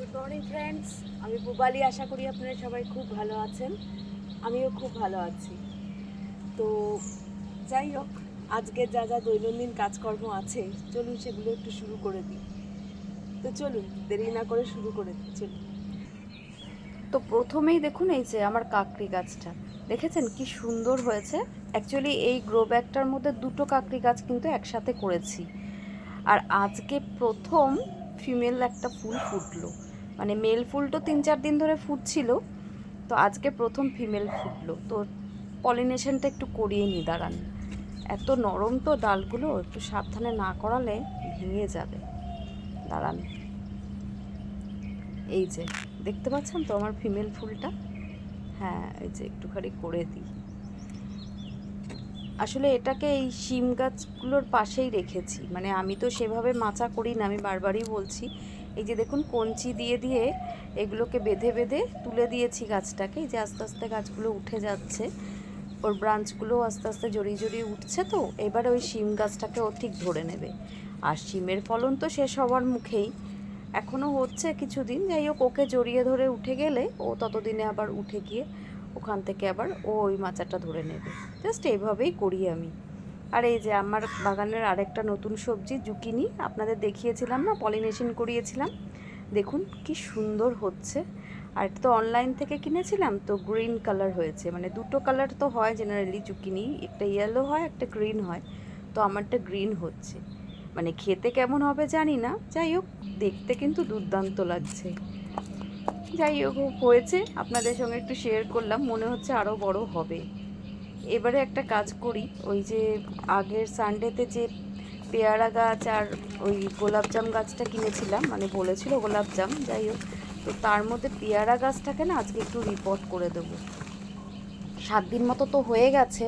Good morning friends, আমি পুবালি। আশা করি আপনারা সবাই খুব ভালো আছেন। আমিও খুব ভালো আছি। তো যাই হোক, আজকে যা যা দৈনন্দিন কাজকর্ম আছে চলুন সেগুলো একটু শুরু করে দিই। তো চলুন দেরি না করে শুরু করে দিই, চলুন। তো প্রথমেই দেখুন এই যে আমার কাকড়ি গাছটা দেখেছেন কি সুন্দর হয়েছে। অ্যাকচুয়ালি এই গ্রো ব্যাগটার মধ্যে দুটো কাকড়ি গাছ কিন্তু একসাথে করেছি। আর আজকে প্রথম ফিমেল একটা ফুল ফুটলো, মানে মেল ফুল তো 3-4 দিন ধরে ফুটছিল, তো আজকে প্রথম ফিমেল ফুটলো। তো পলিনেশনটা একটু করিয়ে নি, দাঁড়ান। এত নরম তো ডালগুলো, একটু সাবধানে না করালে ভেঙে যাবে। দাঁড়ান, এই যে দেখতে পাচ্ছেন তো আমার ফিমেল ফুলটা। হ্যাঁ, এই যে একটুখানি করে দিই। আসলে এটাকে এই শিম গাছগুলোর পাশেই রেখেছি, মানে আমি তো সেভাবে মাচা করি না, আমি বারবারই বলছি। এই যে দেখুন কঞ্চি দিয়ে দিয়ে এগুলোকে বেঁধে বেঁধে তুলে দিয়েছি গাছটাকে। এই যে আস্তে আস্তে গাছগুলো উঠে যাচ্ছে, ওর ব্রাঞ্চগুলো আস্তে আস্তে জড়িয়ে জড়িয়ে উঠছে। তো এবারে ওই শিম গাছটাকে ও ঠিক ধরে নেবে। আর শিমের ফলন তো শেষ হওয়ার মুখেই, এখনও হচ্ছে কিছুদিন। যাই হোক, ওকে জড়িয়ে ধরে উঠে গেলে ও ততদিনে আবার উঠে গিয়ে ওখান থেকে আবার ও ওই মাচাটা ধরে নেবে। জাস্ট এইভাবেই করি আমি। আর এই যে আমার বাগানের আরেকটা নতুন সবজি জুকিনি, আপনাদের দেখিয়েছিলাম না, পলিনেশন করিয়েছিলাম। দেখুন কি সুন্দর হচ্ছে। আর এটা তো অনলাইন থেকে কিনেছিলাম, তো গ্রিন কালার হয়েছে। মানে দুটো কালার তো হয় জেনারেলি জুকিনি, একটা ইয়েলো হয় একটা গ্রিন হয়। তো আমারটা গ্রিন হচ্ছে। মানে খেতে কেমন হবে জানি না, যাই হোক দেখতে কিন্তু দুর্দান্ত লাগছে। যাই হোক, হয়েছে, আপনাদের সঙ্গে একটু শেয়ার করলাম, মনে হচ্ছে আরও বড় হবে। এবারে একটা কাজ করি, ওই যে আগের সানডেতে যে পেয়ারা গাছ আর ওই গোলাপজাম গাছটা কিনেছিলাম, মানে বলেছিল গোলাপজাম, যাই হোক, তো তার মধ্যে পেয়ারা গাছটাকে না আজকে একটু রিপোর্ট করে দেবো। 7 দিন মতো তো হয়ে গেছে,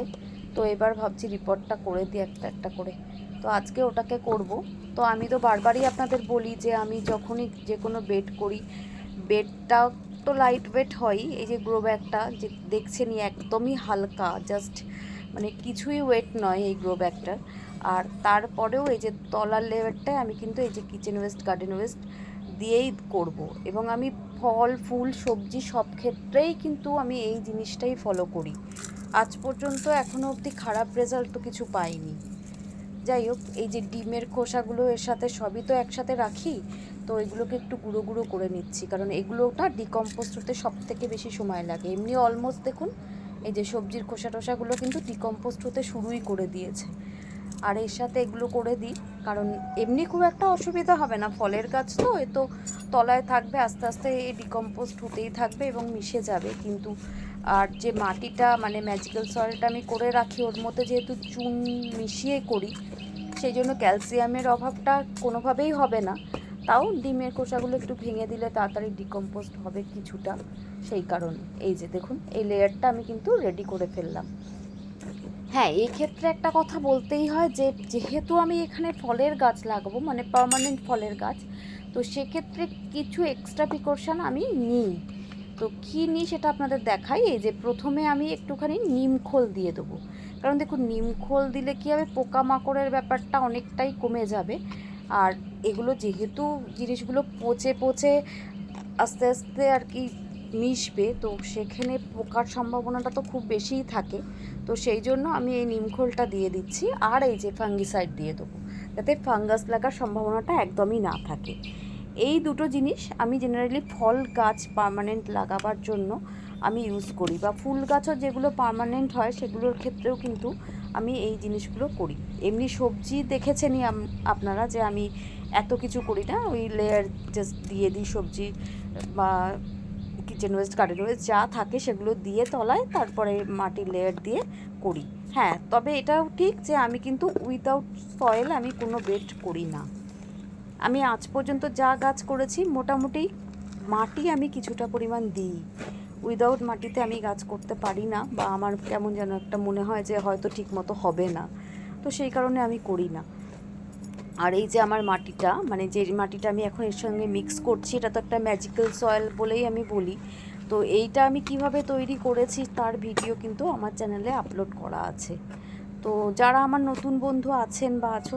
তো এবার ভাবছি রিপোর্টটা করে দিই একটা একটা করে। তো আজকে ওটাকে করব। তো আমি তো বারবারই আপনাদের বলি যে আমি যখনই যে কোনো বেড করি, বেডটা তো লাইট ওয়েট হয়ই। এই যে গ্রো ব্যাগটা যে দেখছেনই একদমই হালকা, জাস্ট মানে কিছুই ওয়েট নয় এই গ্রো ব্যাগটার। আর তারপরেও এই যে তলার লেয়ারটায় আমি কিন্তু এই যে কিচেন ওয়েস্ট, গার্ডেন ওয়েস্ট দিয়েই করব। এবং আমি ফল ফুল সবজি সব ক্ষেত্রেই কিন্তু আমি এই জিনিসটাই ফলো করি। আজ পর্যন্ত এখনও অবধি খারাপ রেজাল্ট তো কিছু পাইনি। যাই হোক, এই যে ডিমের খোসাগুলো এর সাথে সবই তো একসাথে রাখি, তো এগুলোকে একটু গুঁড়ো গুঁড়ো করে নিচ্ছি, কারণ এগুলোটা ডিকম্পোস্ট হতে সব থেকে বেশি সময় লাগে। এমনি অলমোস্ট দেখুন এই যে সবজির খোসা টোসাগুলো কিন্তু ডিকম্পোস্ট হতে শুরুই করে দিয়েছে। আর এর সাথে এগুলো করে দিই, কারণ এমনি খুব একটা অসুবিধা হবে না, ফলের গাছ তো, এ তো তলায় থাকবে, আস্তে আস্তে এই ডিকম্পোস্ট হতেই থাকবে এবং মিশে যাবে। কিন্তু আর যে মাটিটা মানে ম্যাজিক্যাল সয়েলটা আমি করে রাখি, ওর মধ্যে যেহেতু চুন মিশিয়ে করি, সেই জন্য ক্যালসিয়ামের অভাবটা কোনোভাবেই হবে না। তাও ডিমের খোসাগুলো একটু ভেঙে দিলে তাড়াতাড়ি ডিকম্পোস্ট হবে কিছুটা, সেই কারণে। এই যে দেখুন এই লেয়ারটা আমি কিন্তু রেডি করে ফেললাম। হ্যাঁ, এই ক্ষেত্রে একটা কথা বলতেই হয় যে যেহেতু আমি এখানে ফলের গাছ লাগাবো, মানে পার্মানেন্ট ফলের গাছ, তো সেক্ষেত্রে কিছু এক্সট্রা প্রিকশন আমি নিই। তো কী নিই সেটা আপনাদের দেখাই। এই যে প্রথমে আমি একটুখানি নিমখোল দিয়ে দেবো, কারণ দেখুন নিমখোল দিলে কী হবে, পোকামাকড়ের ব্যাপারটা অনেকটাই কমে যাবে। আর এগুলো যেহেতু জিনিসগুলো পচে পচে আস্তে আস্তে আর কি মিশবে, তো সেখানে পোকার সম্ভাবনাটা তো খুব বেশিই থাকে। তো সেই জন্য আমি এই নিমখোলটা দিয়ে দিচ্ছি। আর এই যে ফাঙ্গিসাইড দিয়ে দেবো, যাতে ফাঙ্গাস লাগার সম্ভাবনাটা একদমই না থাকে। এই দুটো জিনিস আমি জেনারেলি ফল গাছ পার্মানেন্ট লাগাবার জন্য আমি ইউজ করি, বা ফুল গাছও যেগুলো পার্মানেন্ট হয় সেগুলোর ক্ষেত্রেও কিন্তু আমি এই জিনিসগুলো করি। এমনি সবজি দেখেছেনই আপনারা যে আমি এত কিছু করি না, ওই লেয়ার জাস্ট দিয়ে দিই সবজি বা কিচেন ওয়েস্ট, গার্ডেন ওয়েস্ট যা থাকে সেগুলো দিয়ে তলায়, তারপরে মাটির লেয়ার দিয়ে করি। হ্যাঁ, তবে এটাও ঠিক যে আমি কিন্তু উইদাউট সয়েল আমি কোনো বেড করি না। আমি আজ পর্যন্ত যা গাছ করেছি মোটামুটি মাটি আমি কিছুটা পরিমাণ দিই। উইদাউট মাটিতে আমি গাছ করতে পারি না, বা আমার কেমন যেন একটা মনে হয় যে হয়তো ঠিক মতো হবে না, তো সেই কারণে আমি করি না। আর এই যে আমার মাটিটা, মানে যে মাটিটা আমি এখন এর সঙ্গে মিক্স করছি, এটা তো একটা ম্যাজিক্যাল সয়েল বলেই আমি বলি। তো এইটা আমি কিভাবে তৈরি করেছি তার ভিডিও কিন্তু আমার চ্যানেলে আপলোড করা আছে। তো যারা আমার নতুন বন্ধু আছেন বা আছো,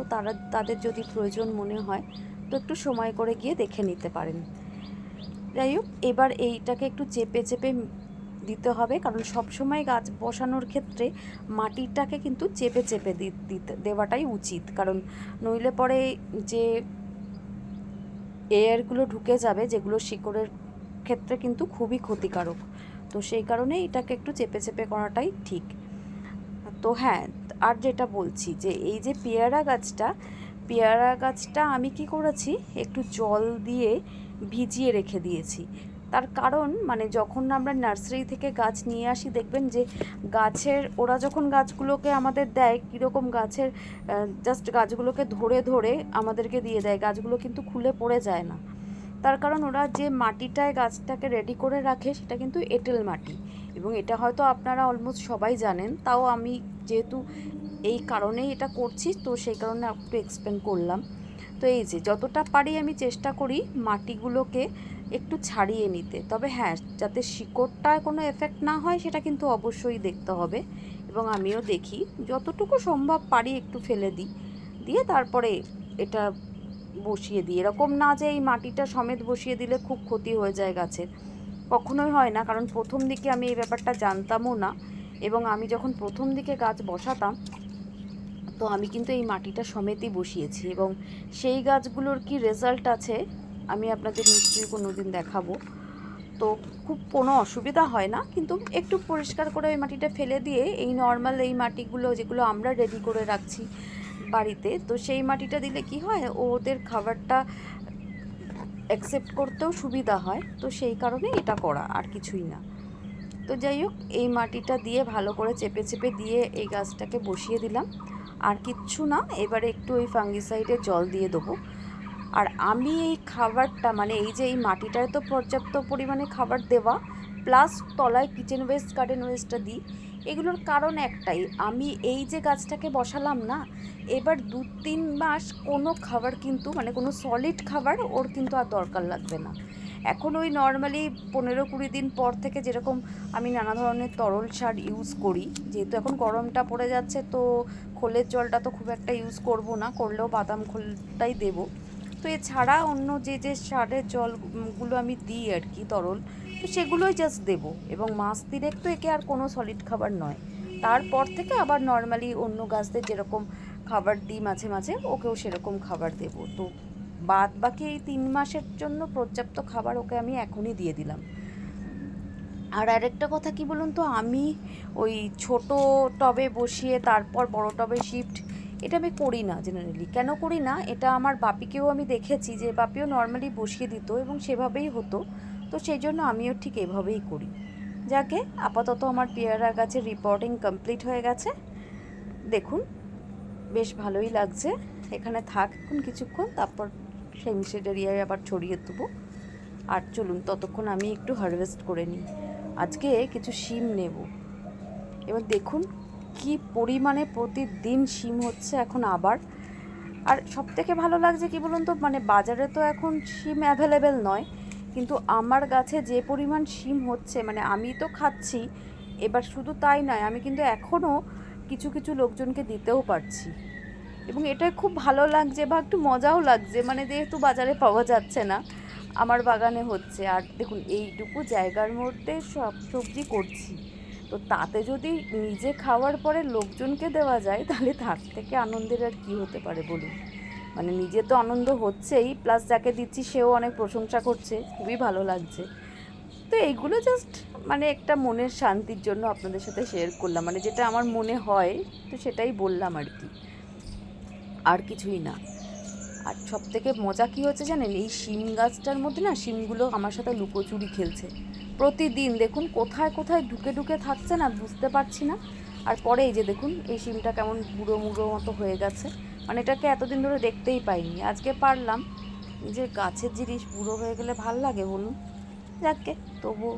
তাদের যদি প্রয়োজন মনে হয় তো একটু সময় করে গিয়ে দেখে নিতে পারেন। যাই হোক, এবার এইটাকে একটু চেপে চেপে দিতে হবে, কারণ সব সময় গাছ বসানোর ক্ষেত্রে মাটিটাকে কিন্তু চেপে চেপে দেওয়াটাই উচিত, কারণ নইলে পরে যে এয়ারগুলো ঢুকে যাবে যেগুলো শিকড়ের ক্ষেত্রে কিন্তু খুবই ক্ষতিকারক। তো সেই কারণে এটাকে একটু চেপে চেপে করাটাই ঠিক। তো হ্যাঁ, আর যেটা বলছি যে এই যে পেয়ারা গাছটা আমি কি করেছি, একটু জল দিয়ে ভিজিয়ে রেখে দিয়েছি। তার কারণ মানে যখন আমরা নার্সারি থেকে গাছ নিয়ে আসি দেখবেন যে ওরা যখন গাছগুলোকে আমাদের দেয় কীরকম গাছের জাস্ট গাছগুলোকে ধরে ধরে আমাদেরকে দিয়ে দেয়, গাছগুলো কিন্তু খুলে পড়ে যায় না। তার কারণ ওরা যে মাটিটায় গাছটাকে রেডি করে রাখে সেটা কিন্তু এঁটেল মাটি, এবং এটা হয়তো আপনারা অলমোস্ট সবাই জানেন, তাও আমি যেহেতু এই কারণেই এটা করছি তো সেই কারণে একটু এক্সপ্লেন করলাম। তো এই যে যতটা পারি আমি চেষ্টা করি মাটিগুলোকে একটু ছাড়িয়ে নিতে, তবে হ্যাঁ যাতে শিকড়টায় কোনো এফেক্ট না হয় সেটা কিন্তু অবশ্যই দেখতে হবে, এবং আমিও দেখি যতটুকু সম্ভব পারি একটু ফেলে দিই, দিয়ে তারপরে এটা বসিয়ে দিই। এরকম না যে এই মাটিটা সমেত বসিয়ে দিলে খুব ক্ষতি হয়ে যায় গাছের, কখনোই হয় না, কারণ প্রথম দিকে আমি এই ব্যাপারটা জানতামও না, এবং আমি যখন প্রথম দিকে গাছ বসাতাম তো আমি কিন্তু এই মাটিটা সমেতই বসিয়েছি, এবং সেই গাছগুলোর কি রেজাল্ট আছে আমি আপনাদের নিশ্চয়ই কোনো দিন দেখাবো। তো খুব কোনো অসুবিধা হয় না, কিন্তু একটু পরিষ্কার করে ওই মাটিটা ফেলে দিয়ে এই নর্মাল এই মাটিগুলো যেগুলো আমরা রেডি করে রাখছি বাড়িতে, তো সেই মাটিটা দিলে কি হয় ওদের খাবারটা অ্যাকসেপ্ট করতেও সুবিধা হয়, তো সেই কারণে এটা করা, আর কিছুই না। তো যাই হোক, এই মাটিটা দিয়ে ভালো করে চেপে চেপে দিয়ে এই গাছটাকে বসিয়ে দিলাম, আর কিচ্ছু না। এবারে একটু ওই ফাঙ্গিসাইডে জল দিয়ে দেবো। আর আমি এই খাবারটা মানে এই যে এই মাটিটায় তো পর্যাপ্ত পরিমাণে খাবার দেওয়া, প্লাস তলায় কিচেন ওয়েস্ট গার্ডেন ওয়েস্টটা দিই, এগুলোর কারণ একটাই, আমি এই যে গাছটাকে বসালাম না, এবার 2-3 মাস কোনো খাবার কিন্তু মানে কোনো সলিড খাবার ওর কিন্তু আর দরকার লাগবে না। এখন ওই নর্মালি 15-20 দিন পর থেকে যেরকম আমি নানা ধরনের তরল সার ইউজ করি, যেহেতু এখন গরমটা পড়ে যাচ্ছে তো খোলের জলটা তো খুব একটা ইউজ করব না, করলেও বাদাম খোলটাই দেবো। তো এছাড়া অন্য যে যে সারের জলগুলো আমি দিই আর কি তরল, তো সেগুলোই জাস্ট দেবো, এবং মাস 3 তো একে আর কোনো সলিড খাবার নয়। তারপর থেকে আবার নর্মালি অন্য গাছদের যেরকম খাবার দিই মাঝে মাঝে ওকেও সেরকম খাবার দেবো। তো বাদ বাকি এই 3 মাসের জন্য পর্যাপ্ত খাবার ওকে আমি এখনই দিয়ে দিলাম। আর আরেকটা কথা কি বলুন তো, আমি ওই ছোট টবে বসিয়ে তারপর বড় টবে শিফট এটা আমি করি না জেনারেলি। কেন করি না, এটা আমার বাপিকেও আমি দেখেছি যে বাপিও নর্মালি বসিয়ে দিত এবং সেভাবেই হতো, তো সেই জন্য আমিও ঠিক এভাবেই করি। যাকে আপাতত আমার পেয়ারা গাছের রিপোর্টিং কমপ্লিট হয়ে গেছে, দেখুন বেশ ভালোই লাগছে। এখানে থাক এখন কিছুক্ষণ, তারপর সেই মিশেড এরিয়ায় আবার ছড়িয়ে দেবো। আর চলুন ততক্ষণ আমি একটু হারভেস্ট করে নিই, আজকে কিছু শিম নেব। এবার দেখুন কি পরিমাণে প্রতিদিন শিম হচ্ছে এখন আবার। আর সবথেকে ভালো লাগছে কি বলুন তো, মানে বাজারে তো এখন শিম অ্যাভেলেবেল নয়, কিন্তু আমার গাছে যে পরিমাণ শিম হচ্ছে মানে আমি তো খাচ্ছি, এবার শুধু তাই নয় আমি কিন্তু এখনও কিছু কিছু লোকজনকে দিতেও পারছি, এবং এটা খুব ভালো লাগছে বা একটু মজাও লাগছে, মানে যেহেতু বাজারে পাওয়া যাচ্ছে না আমার বাগানে হচ্ছে। আর দেখুন এইটুকু জায়গার মধ্যে সব সবজি করছি, তো তাতে যদি নিজে খাওয়ার পরে লোকজনকে দেওয়া যায় তাহলে তার থেকে আনন্দের আর কী হতে পারে বলুন। মানে নিজে তো আনন্দ হচ্ছেই, প্লাস যাকে দিচ্ছি সেও অনেক প্রশংসা করছে, খুবই ভালো লাগছে। তো এইগুলো জাস্ট মানে একটা মনের শান্তির জন্য আপনাদের সাথে শেয়ার করলাম, মানে যেটা আমার মনে হয় তো সেটাই বললাম আর কি, আর কিছুই না। আর সব থেকে মজা কী হচ্ছে জানেন, এই শিম গাছটার মধ্যে না শিমগুলো আমার সাথে লুকোচুরি খেলছে প্রতিদিন, দেখুন কোথায় কোথায় ঢুকে ঢুকে থাকছে না বুঝতে পারছি না। আর পরে এই যে দেখুন এই শিমটা কেমন বুড়ো মুড়ো মতো হয়ে গেছে, মানে এটাকে এতদিন ধরে দেখতেই পাইনি, আজকে পারলাম। নিজের গাছের জিনিস বুড়ো হয়ে গেলে ভাল লাগে বলুন, যাকে তবু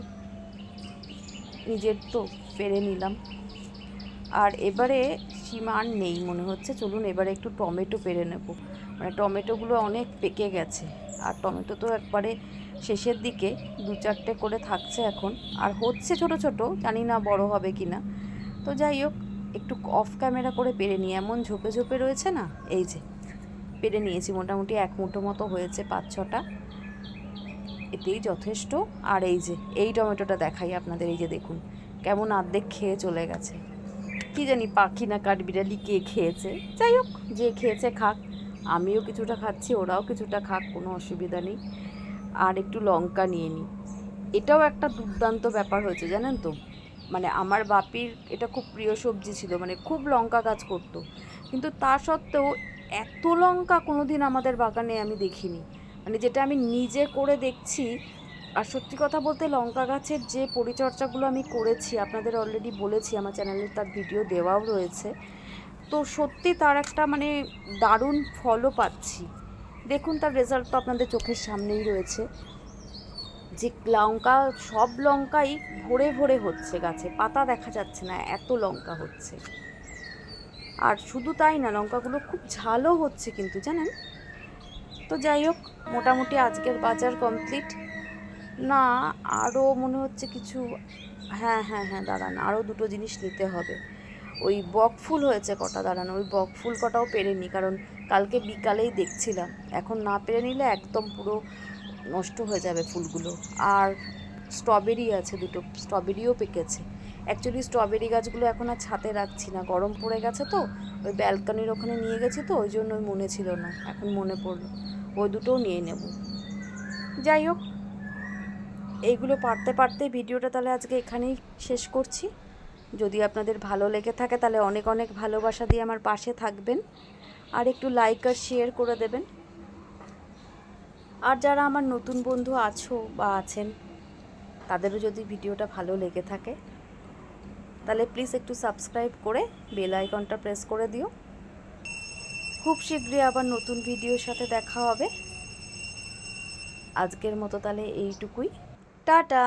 নিজের তো পেরে নিলাম। আর এবারে শিম আর নেই মনে হচ্ছে, চলুন এবারে একটু টমেটো পেরে নেব, মানে টমেটোগুলো অনেক পেকে গেছে, আর টমেটো তো একবারে শেষের দিকে 2-4টে করে থাকছে এখন, আর হচ্ছে ছোট ছোট, জানি না বড় হবে কি না। তো যাই হোক একটু অফ ক্যামেরা করে পেরে নিই, এমন ঝোপে ঝোপে রয়েছে না, এই যে পেরে নিয়েছি মোটামুটি 1 মুঠো মতো হয়েছে 5-6টা। এতেই যথেষ্ট। আর এই টমেটোটা দেখাই আপনাদের, এই যে দেখুন কেমন অর্ধেক খেয়ে চলে গেছে। কি জানি পাখি না কাঠবিড়ালি কে খেয়েছে, যাই হোক যে খেয়েছে খাক, আমিও কিছুটা খাচ্ছি, ওরাও কিছুটা খাক, কোনো অসুবিধা নেই। আর একটু লঙ্কা নিয়ে নিই, এটাও একটা দুর্দান্ত ব্যাপার হয়েছে জানেন তো। মানে আমার বাপির এটা খুব প্রিয় সবজি ছিল, মানে খুব লঙ্কা গাছ করতো, কিন্তু তা সত্ত্বেও এত লঙ্কা কোনো দিন আমাদের বাগানে আমি দেখিনি, মানে যেটা আমি নিজে করে দেখছি। আর সত্যি কথা বলতে লঙ্কা গাছের যে পরিচর্যাগুলো আমি করেছি আপনাদের অলরেডি বলেছি, আমার চ্যানেলে তার ভিডিও দেওয়াও রয়েছে, তো সত্যি তার একটা মানে দারুণ ফলও পাচ্ছি। দেখুন তার রেজাল্ট তো আপনাদের চোখের সামনেই রয়েছে, যে লঙ্কা সব লঙ্কাই ভরে ভরে হচ্ছে গাছে, পাতা দেখা যাচ্ছে না, এত লঙ্কা হচ্ছে। আর শুধু তাই না, লঙ্কাগুলো খুব ঝালও হচ্ছে কিন্তু জানেন। তো যাই হোক, মোটামুটি আজকের বাজার কমপ্লিট। না, আরও মনে হচ্ছে কিছু, হ্যাঁ হ্যাঁ হ্যাঁ দাঁড়ান, আরও দুটো জিনিস নিতে হবে। ওই বকফুল হয়েছে কটা, দাঁড়ান ওই বকফুল কটাও পেরেনি, কারণ কালকে বিকালেই দেখছিলাম, এখন না পেরে নিলে একদম পুরো নষ্ট হয়ে যাবে ফুলগুলো। আর স্ট্রবেরি আছে দুটো, স্ট্রবেরিও পেকেছে। অ্যাকচুয়ালি স্ট্রবেরি গাছগুলো এখন আর ছাদে রাখছি না, গরম পড়ে গেছে তো, ওই ব্যালকনির ওখানে নিয়ে গেছি তো, ওই জন্য মনে ছিল না, এখন মনে পড়লো, ওই দুটোও নিয়ে নেব। যাই হোক, এইগুলো পারতে পারতে ভিডিওটা তাহলে আজকে এখানেই শেষ করছি। যদি আপনাদের ভালো লেগে থাকে তাহলে অনেক অনেক ভালোবাসা দিয়ে আমার পাশে থাকবেন, আর একটু লাইক আর শেয়ার করে দেবেন। আর যারা আমার নতুন বন্ধু আছো বা আছেন, তাদেরও যদি ভিডিওটা ভালো লেগে থাকে তাহলে প্লিজ একটু সাবস্ক্রাইব করে বেল আইকনটা প্রেস করে দিও। খুব শীঘ্রই আবার নতুন ভিডিওর সাথে দেখা হবে। আজকের মতো তাহলে এইটুকুই, টাটা।